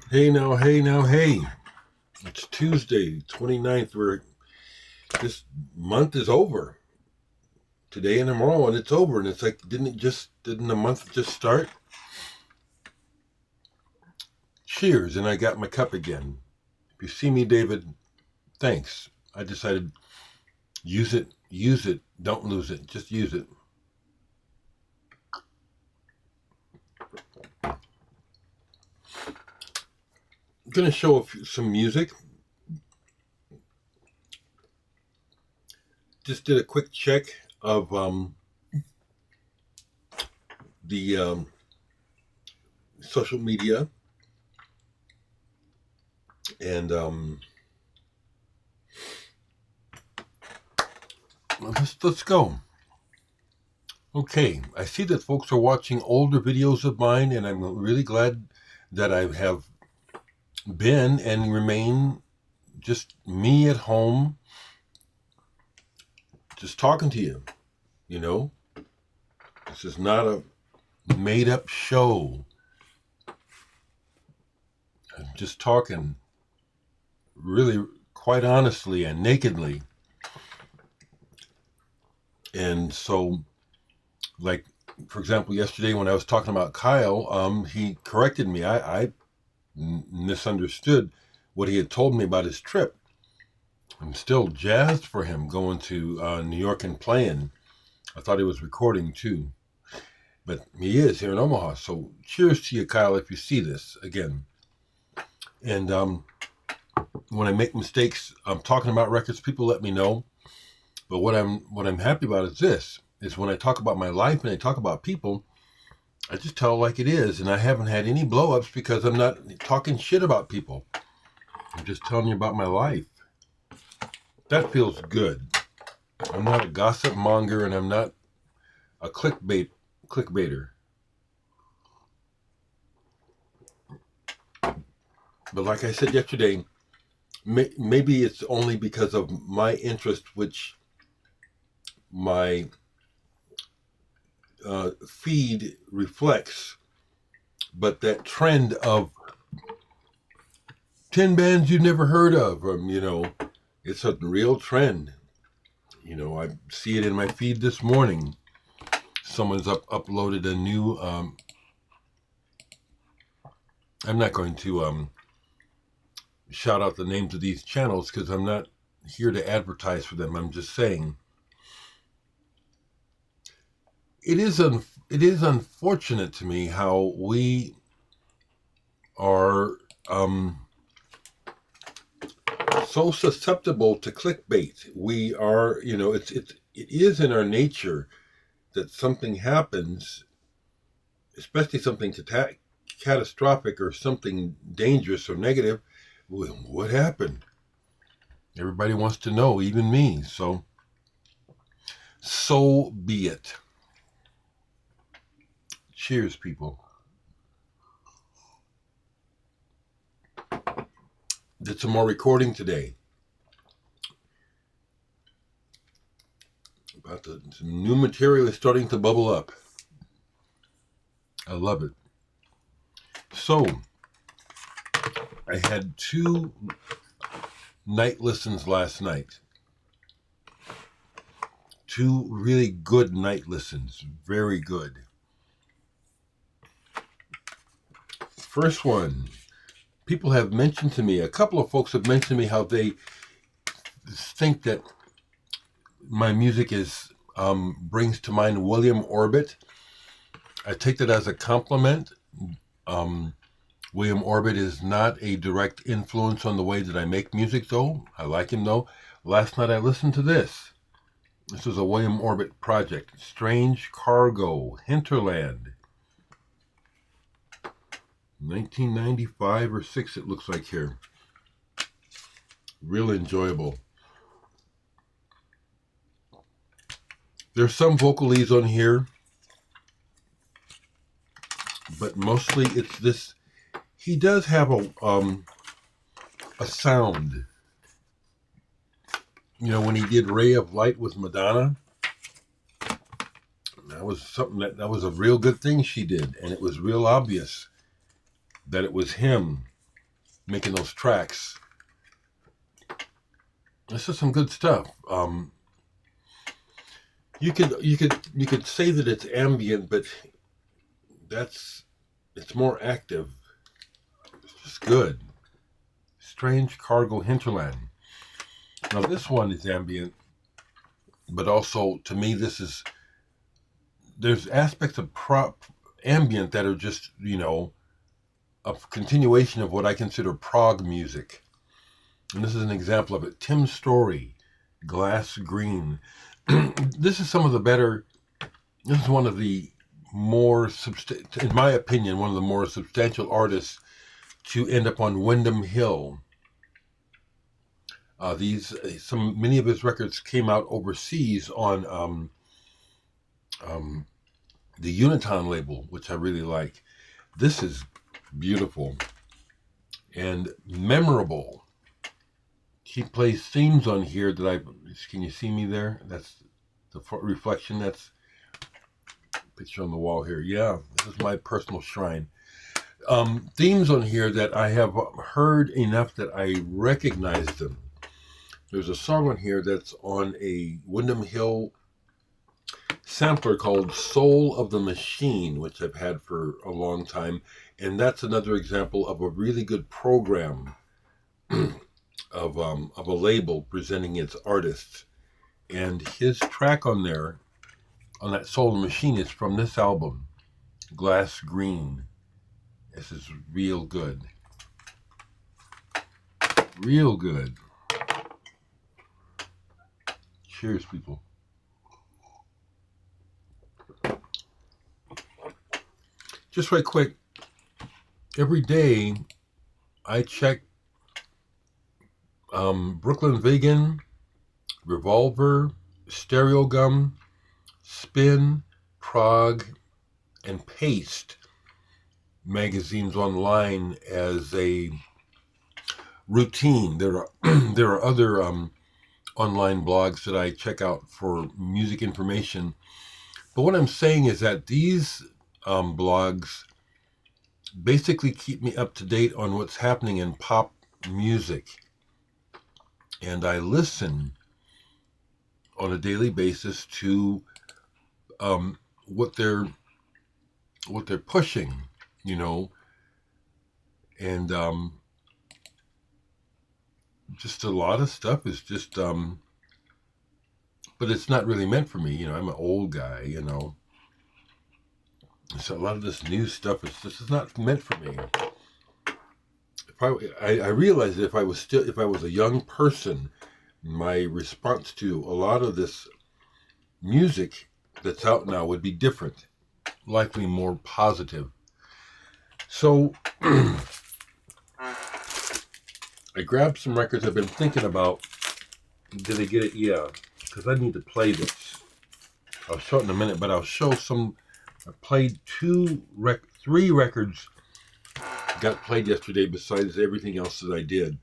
Hey now, hey now, hey. It's Tuesday, 29th, where this month is over. Today and tomorrow, and it's over. And it's like, didn't the month just start? Cheers, and I got my cup again. If you see me, David, thanks. I decided use it, don't lose it, just use it. I'm going to show some music. Just did a quick check of the social media, and let's go. Okay, I see that folks are watching older videos of mine, and I'm really glad that I have been and remain just me at home, just talking to you. You know, this is not a made up show. I'm just talking really quite honestly and nakedly. And so, like, for example, yesterday when I was talking about Kyle, he corrected me. I misunderstood what he had told me about his trip. I'm still jazzed for him going to New York and playing. I thought he was recording too, but he is here in Omaha. So cheers to you, Kyle, if you see this again. And when I make mistakes, I'm talking about records. People let me know. But what I'm happy about is this: is when I talk about my life and I talk about people, I just tell it like it is, and I haven't had any blow-ups because I'm not talking shit about people. I'm just telling you about my life. That feels good. I'm not a gossip monger, and I'm not a clickbaiter. But like I said yesterday, maybe it's only because of my interest, which my feed reflects. But that trend of 10 bands you've never heard of, it's a real trend. I see it in my feed this morning. Someone's uploaded a new. I'm not going to shout out the names of these channels because I'm not here to advertise for them. I'm just saying it is unfortunate to me how we are so susceptible to clickbait. We are, it is in our nature that something happens, especially something catastrophic or something dangerous or negative. What happened? Everybody wants to know, even me. So be it. Cheers, people. Did some more recording today. Some new material is starting to bubble up. I love it. So, I had 2 night listens last night. 2 really good night listens. Very good. First one, people have mentioned to me, a couple of folks have mentioned to me how they think that my music brings to mind William Orbit. I take that as a compliment. William Orbit is not a direct influence on the way that I make music, though. I like him, though. Last night I listened to this. This is a William Orbit project. Strange Cargo, Hinterland. 1995 or 6, it looks like here. Real enjoyable. There's some vocalese on here, but mostly it's this. He does have a sound. When he did Ray of Light with Madonna, that was something that was a real good thing she did, and it was real obvious that it was him. making those tracks. This is some good stuff. You could say that it's ambient, but it's more active. It's just good. Strange Cargo Hinterland. Now this one is ambient, but also to me there's aspects of ambient that are just, a continuation of what I consider prog music. And this is an example of it. Tim Story, Glass Green. This is one of the more, in my opinion, one of the more substantial artists to end up on Windham Hill. Many of his records came out overseas on the Uniton label, which I really like. This is beautiful and memorable. He plays themes on here that can you see me there? That's the reflection. That's a picture on the wall here. Yeah, this is my personal shrine. Themes on here that I have heard enough that I recognize them. There's a song on here that's on a Windham Hill sampler called Soul of the Machine, which I've had for a long time. And that's another example of a really good program of a label presenting its artists. And his track on there, on that Soul of the Machine, is from this album, Glass Green. This is real good. Real good. Cheers, people. Just right quick, every day I check Brooklyn Vegan, Revolver, Stereo Gum, Spin, Prog, and Paste magazines online as a routine. There are other online blogs that I check out for music information. But what I'm saying is that these blogs basically keep me up to date on what's happening in pop music. And I listen on a daily basis to what they're pushing, and just a lot of stuff is just but it's not really meant for me. I'm an old guy, so a lot of this new stuff is not meant for me. I realized that if I was a young person, my response to a lot of this music that's out now would be different, likely more positive. So I grabbed some records I've been thinking about. Did I get it? Yeah, because I need to play this. I'll show it in a minute, but I'll show some. I played three records got played yesterday besides everything else that I did.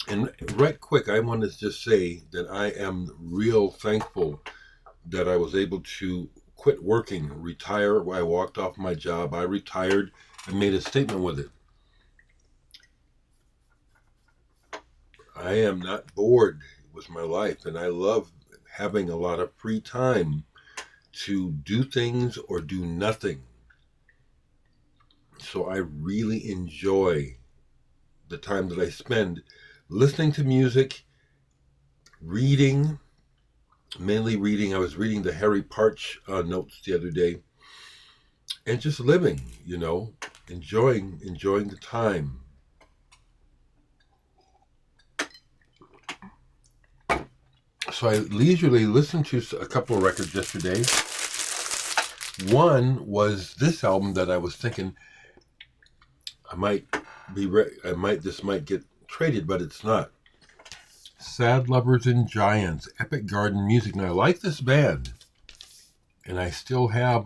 And right quick, I want to just say that I am real thankful that I was able to quit working, retire. I walked off my job. I retired and made a statement with it. I am not bored with my life, and I love having a lot of free time to do things or do nothing. So I really enjoy the time that I spend listening to music, reading, mainly reading. I was reading the Harry Parch notes the other day, and just living, enjoying the time. So I leisurely listened to a couple of records yesterday. One was this album that I was thinking this might get traded, but it's not. Sad Lovers and Giants, Epic Garden Music. Now I like this band, and I still have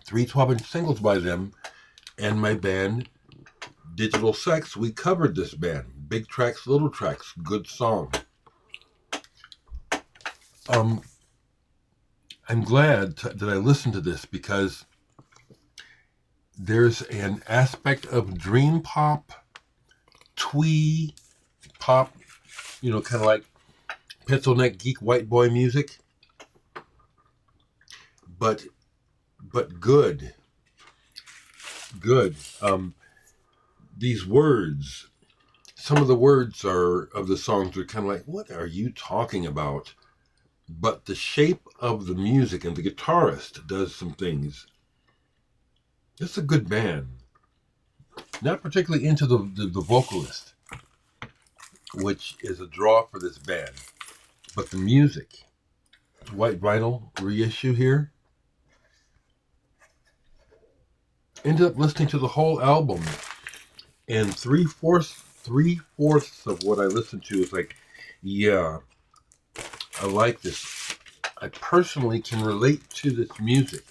3 12-inch singles by them, and my band Digital Sex. We covered this band. Big tracks, little tracks, good song. I'm glad that I listened to this because there's an aspect of dream pop, twee pop, kind of like pencil neck geek white boy music, but good. These words, some of the words of the songs are kind of like, what are you talking about? But the shape of the music and the guitarist does some things. It's a good band. Not particularly into the vocalist, which is a draw for this band. But the music, White Vinyl reissue here. Ended up listening to the whole album, and three-fourths of what I listened to is like, yeah, I like this. I personally can relate to this music.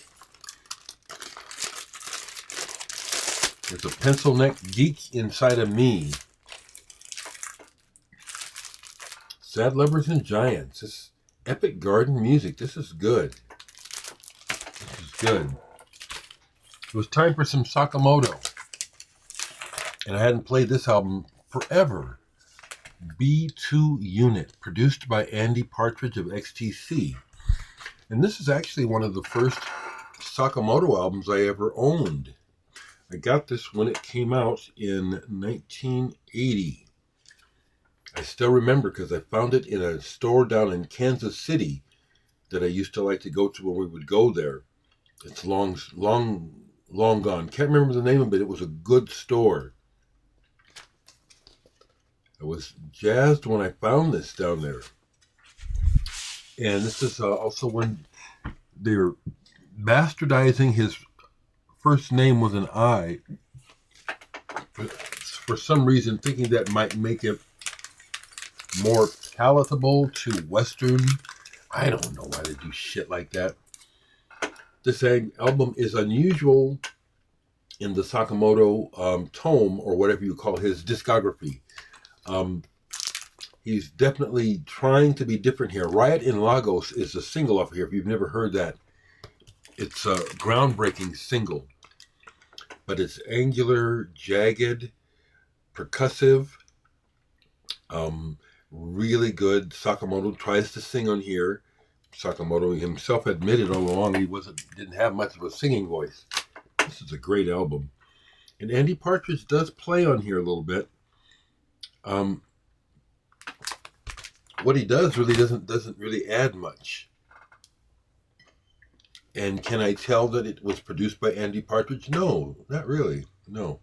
There's a pencil neck geek inside of me. Sad Lovers and Giants. This epic garden music. This is good. This is good. It was time for some Sakamoto. And I hadn't played this album forever. B2 Unit, produced by Andy Partridge of XTC. And this is actually one of the first Sakamoto albums I ever owned. I got this when it came out in 1980. I still remember because I found it in a store down in Kansas City that I used to like to go to when we would go there. It's long gone. Can't remember the name of it. It was a good store. I was jazzed when I found this down there. And this is also when they're bastardizing his first name with an I. For some reason, thinking that might make it more palatable to Western. I don't know why they do shit like that. This album is unusual in the Sakamoto tome, or whatever you call his discography. He's definitely trying to be different here. Riot in Lagos is a single off here, if you've never heard that. It's a groundbreaking single. But it's angular, jagged, percussive, really good. Sakamoto tries to sing on here. Sakamoto himself admitted all along he didn't have much of a singing voice. This is a great album. And Andy Partridge does play on here a little bit. What he does really doesn't really add much. And can I tell that it was produced by Andy Partridge? No, not really. No.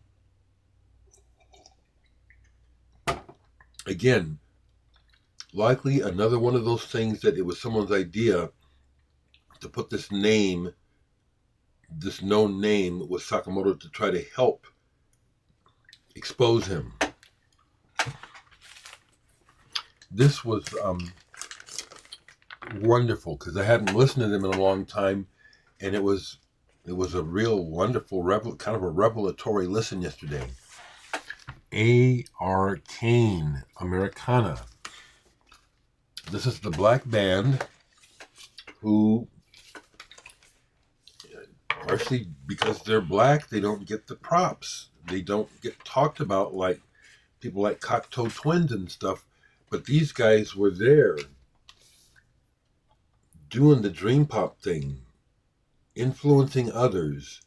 Again, likely another one of those things that it was someone's idea to put this known name with Sakamoto to try to help expose him. This was wonderful because I hadn't listened to them in a long time, and it was a real wonderful, kind of a revelatory listen yesterday. Arcane Americana. This is the black band who, partially because they're black, they don't get the props. They don't get talked about like people like Cocteau Twins and stuff. But these guys were there doing the dream pop thing, influencing others,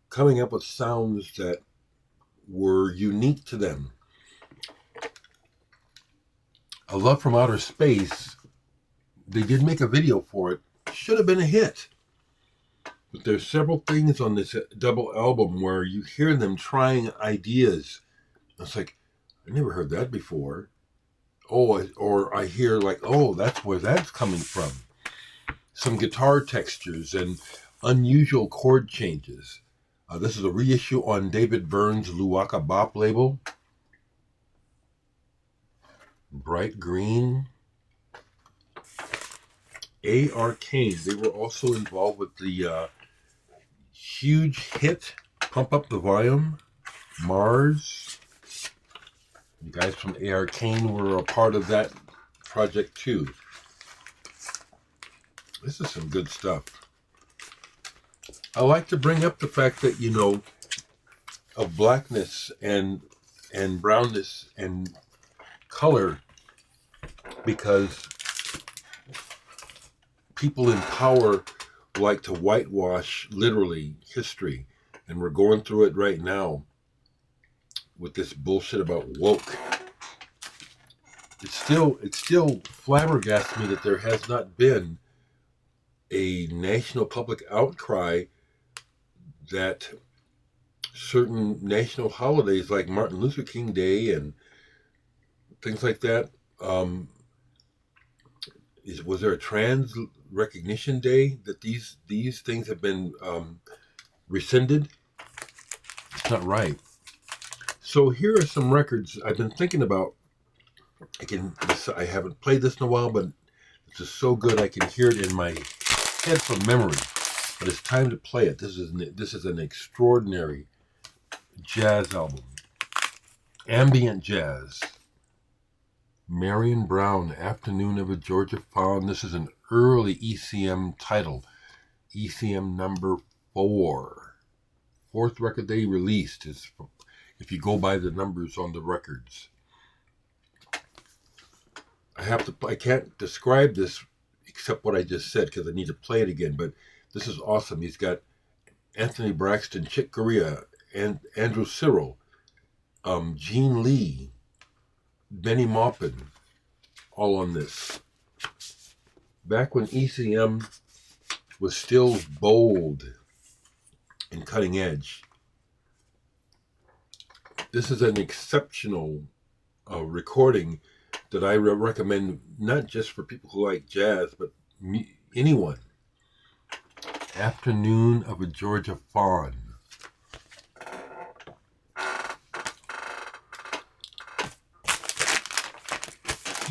coming up with sounds that were unique to them. A Love from Outer Space, they did make a video for it. Should have been a hit. But there's several things on this double album where you hear them trying ideas. It's like, I never heard that before. Or I hear like, oh, that's where that's coming from. Some guitar textures and unusual chord changes. This is a reissue on David Byrne's Luaka Bop label. Bright Green. Arcane. They were also involved with the huge hit, Pump Up the Volume, Mars. You guys from Arcane were a part of that project too. This is some good stuff. I like to bring up the fact that, of blackness and brownness and color, because people in power like to whitewash literally history, and we're going through it right now with this bullshit about woke. It still flabbergasts me that there has not been a national public outcry that certain national holidays like Martin Luther King Day and things like that. Was there a trans recognition day that these things have been rescinded? It's not right. So here are some records I've been thinking about. I haven't played this in a while, but it's just so good I can hear it in my head from memory. But it's time to play it. This is an extraordinary jazz album, ambient jazz. Marion Brown, Afternoon of a Georgia Fawn. This is an early ECM title, ECM number 4. Fourth record they released, is if you go by the numbers on the records. I can't describe this except what I just said because I need to play it again, but this is awesome. He's got Anthony Braxton, Chick Corea, and Andrew Cyril, Gene Lee, Benny Maupin, all on this. Back when ECM was still bold and cutting edge. This is an exceptional recording that I recommend not just for people who like jazz, but anyone. Afternoon of a Georgia Fawn.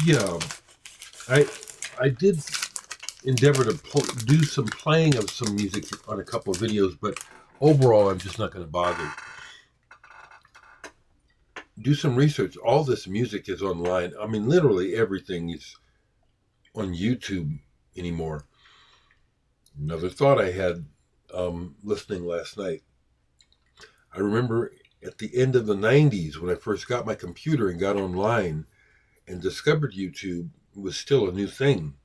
Yeah, I did endeavor to do some playing of some music on a couple of videos, but overall I'm just not going to bother. Do some research. All this music is online. I mean, literally everything is on YouTube anymore. Another thought I had listening last night. I remember at the end of the 90s when I first got my computer and got online and discovered YouTube was still a new thing.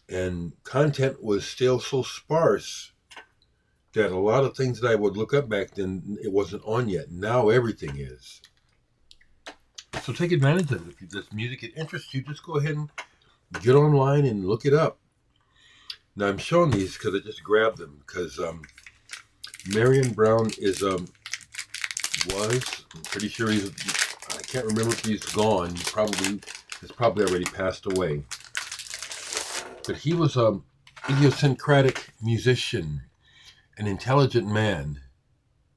And content was still so sparse that a lot of things that I would look up back then, it wasn't on yet. Now everything is. So take advantage of it. If this music interests you, just go ahead and get online and look it up. Now I'm showing these because I just grabbed them because Marion Brown is I'm pretty sure I can't remember if he's gone. He's probably already passed away. But he was an idiosyncratic musician, an intelligent man,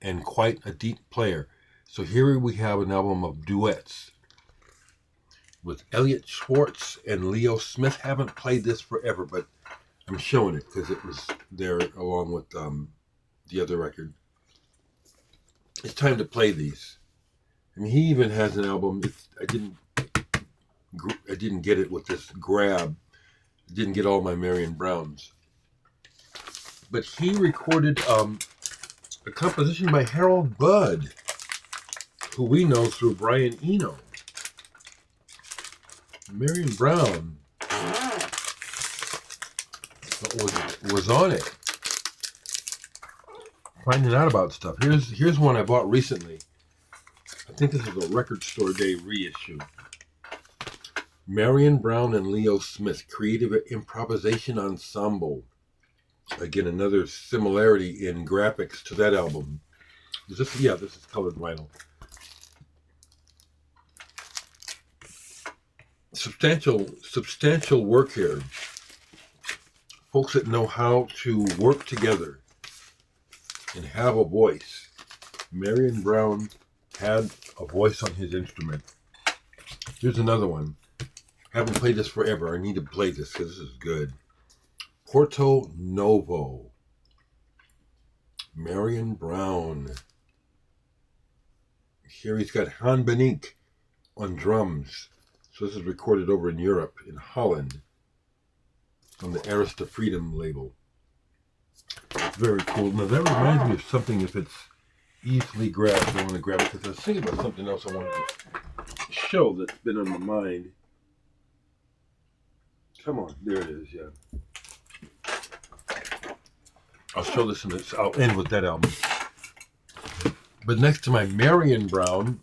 and quite a deep player. So here we have an album of duets with Elliot Schwartz and Leo Smith. Haven't played this forever, but I'm showing it because it was there along with the other record. It's time to play these. I mean, he even has an album. I didn't get it with this grab. I didn't get all my Marion Browns. But he recorded a composition by Harold Budd, who we know through Brian Eno. Marion Brown was on it. Finding out about stuff. Here's one I bought recently. I think this is a Record Store Day reissue. Marion Brown and Leo Smith, Creative Improvisation Ensemble. Again, another similarity in graphics to that album. This is colored vinyl. Substantial work here. Folks that know how to work together and have a voice. Marion Brown had a voice on his instrument. Here's another one. Haven't played this forever. I need to play this because this is good. Porto Novo. Marion Brown. Here he's got Han Benink on drums. So this is recorded over in Europe, in Holland, on the Arista Freedom label. Very cool. Now that reminds me of something. If it's easily grabbed. I want to grab it because I was thinking about something else I wanted to show that's been on my mind. Come on, there it is. Yeah, I'll show this in this. I'll end with that album. But next to my Marion Brown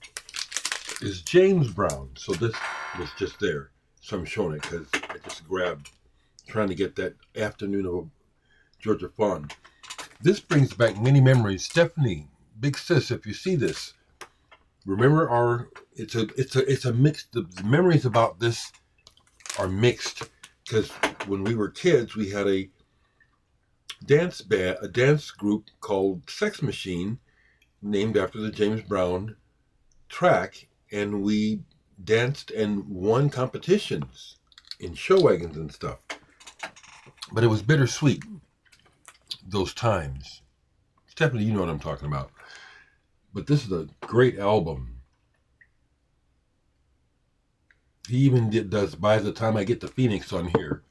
is James Brown. So this was just there. So I'm showing it because I just grabbed, trying to get that Afternoon of a Georgia Fawn. This brings back many memories. Stephanie, big sis, if you see this, remember it's a mix. The memories about this are mixed because when we were kids, we had a dance group called Sex Machine, named after the James Brown track, and we danced and won competitions in show wagons and stuff. But it was bittersweet, those times. Stephanie, you know what I'm talking about. But this is a great album. He even does By the Time I Get to Phoenix on here,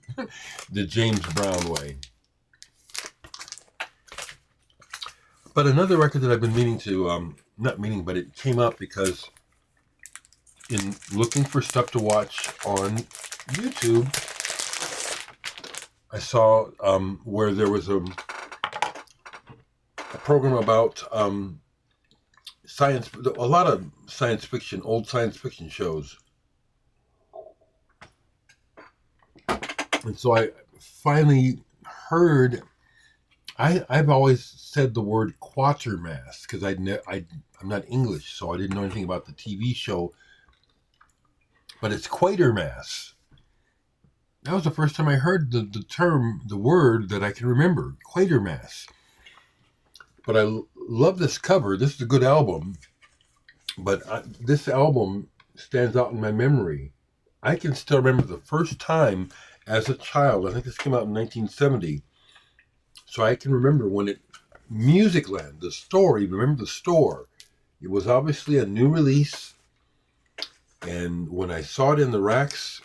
the James Brown way. But another record that I've been meaning to, but it came up because in looking for stuff to watch on YouTube, I saw where there was a program about science, a lot of science fiction, old science fiction shows. And so I finally heard, I've always said the word Quatermass because I'm not English, so I didn't know anything about the TV show. But it's Quatermass. That was the first time I heard the term, the word that I can remember, Quatermass. But I love this cover. This is a good album. But this album stands out in my memory. I can still remember the first time as a child. I think this came out in 1970. So I can remember when Musicland, the store, you remember the store. It was obviously a new release. And when I saw it in the racks,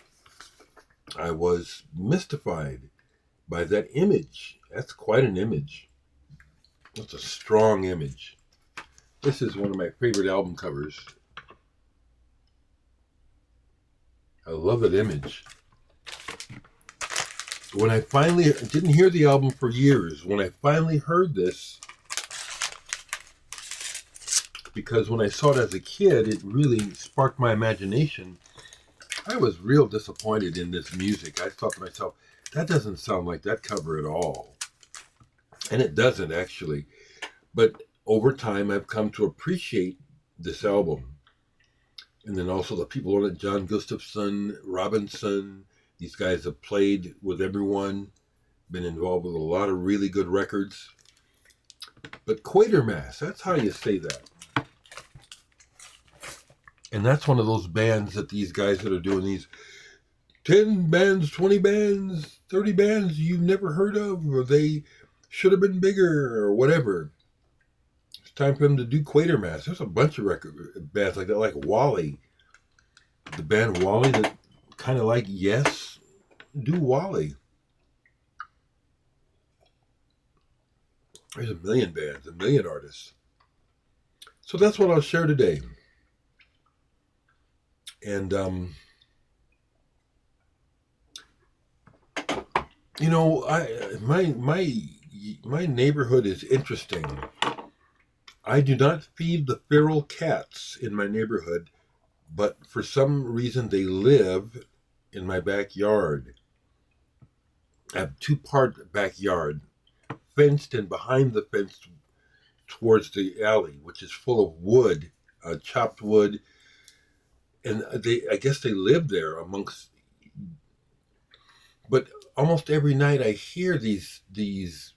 I was mystified by that image. That's quite an image. That's a strong image. This is one of my favorite album covers. I love that image. When I didn't hear the album for years, when I finally heard this, because when I saw it as a kid, it really sparked my imagination. I was real disappointed in this music. I thought to myself, that doesn't sound like that cover at all. And it doesn't, actually. But over time, I've come to appreciate this album. And then also the people on it, John Gustafson, Robinson. These guys have played with everyone, been involved with a lot of really good records. But Quatermass, that's how you say that. And that's one of those bands that these guys that are doing these 10 bands, 20 bands, 30 bands you've never heard of, or they should have been bigger, or whatever. It's time for them to do Quatermass. There's a bunch of bands like that, like Wally. The band Wally, that kind of like Yes, do Wally. There's a million bands, a million artists. So that's what I'll share today. And, you know, my neighborhood is interesting. I do not feed the feral cats in my neighborhood, but for some reason they live in my backyard. I have two-part backyard, fenced, and behind the fence towards the alley, which is full of wood, chopped wood. And I guess they live there amongst, but almost every night I hear these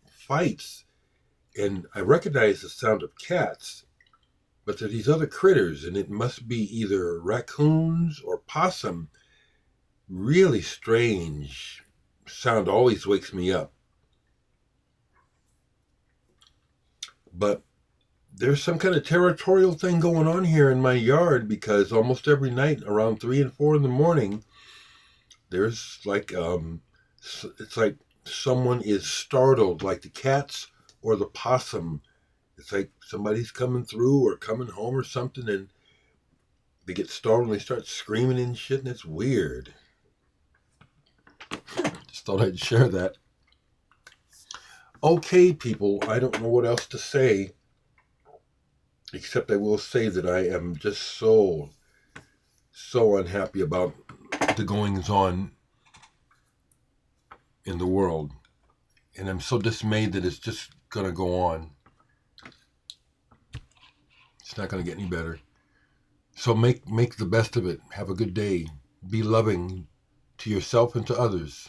fights, and I recognize the sound of cats, but there are these other critters, and it must be either raccoons or possum. Really strange sound, always wakes me up. But there's some kind of territorial thing going on here in my yard, because almost every night around 3 and 4 in the morning, there's like, it's like someone is startled, like the cats or the possum It's like somebody's coming through or coming home or something, and they get startled and they start screaming and shit, and it's weird. Just thought I'd share that. Okay, people, I don't know what else to say, except I will say that I am just so unhappy about the goings on in the world. And I'm so dismayed that it's just going to go on. It's not going to get any better. So make the best of it. Have a good day. Be loving to yourself and to others.